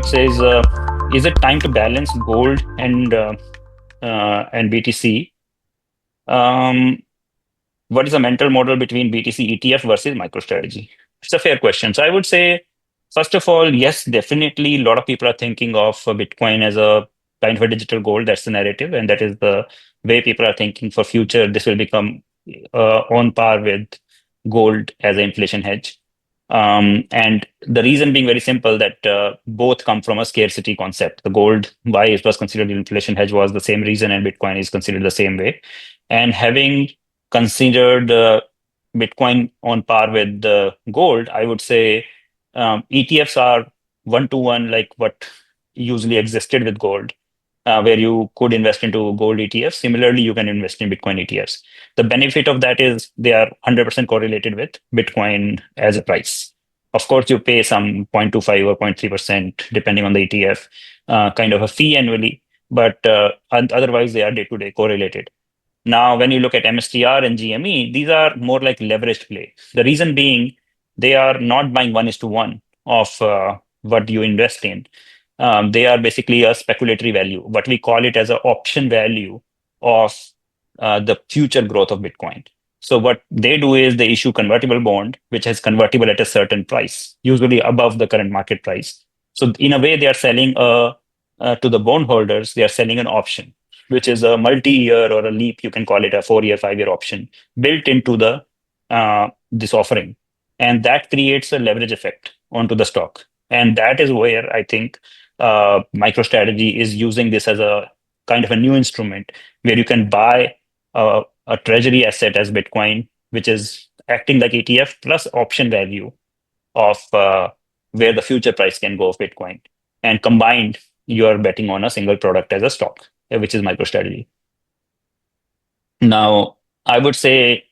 it says, is it time to balance gold and BTC? What is the mental model between BTC ETF versus MicroStrategy? It's a fair question. So I would say, first of all, yes, definitely a lot of people are thinking of Bitcoin as a kind of a digital gold. That's the narrative, and that is the way people are thinking for future. This will become on par with gold as an inflation hedge. And the reason being very simple, that both come from a scarcity concept. The gold, why it was considered an inflation hedge, was the same reason, and Bitcoin is considered the same way. And having considered Bitcoin on par with gold, I would say ETFs are one-to-one like what usually existed with gold, where you could invest into gold ETFs. Similarly, you can invest in Bitcoin ETFs. The benefit of that is they are 100% correlated with Bitcoin as a price. Of course, you pay some 0.25 or 0.3%, depending on the ETF, kind of a fee annually, but otherwise they are day-to-day correlated. Now, when you look at MSTR and GME, these are more like leveraged play. The reason being, they are not buying 1:1 of what you invest in. They are basically a speculatory value, but we call it as an option value of the future growth of Bitcoin. So what they do is they issue convertible bond, which is convertible at a certain price, usually above the current market price. So in a way, they are selling to the bondholders, they are selling an option, which is a multi-year or a leap, you can call it a 4-year, 5-year option built into the this offering. And that creates a leverage effect onto the stock. And that is where I think MicroStrategy is using this as a kind of a new instrument where you can buy a treasury asset as Bitcoin, which is acting like ETF plus option value of where the future price can go of Bitcoin. And combined, you are betting on a single product as a stock, which is MicroStrategy. Now, I would say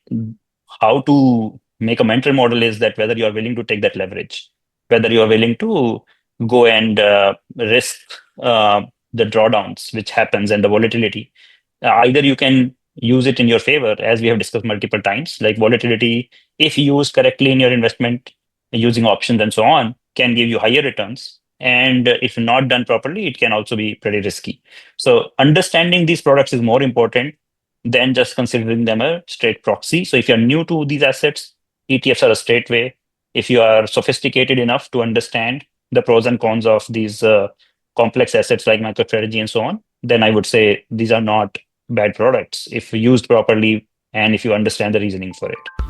how to make a mental model is that whether you are willing to take that leverage, whether you are willing to go and risk the drawdowns, which happens, and the volatility. Either you can use it in your favor, as we have discussed multiple times, like volatility, if used correctly in your investment, using options and so on, can give you higher returns. And if not done properly, it can also be pretty risky. So understanding these products is more important than just considering them a straight proxy. So if you're new to these assets, ETFs are a straight way. If you are sophisticated enough to understand the pros and cons of these complex assets like MicroStrategy and so on, then I would say these are not bad products if used properly and if you understand the reasoning for it.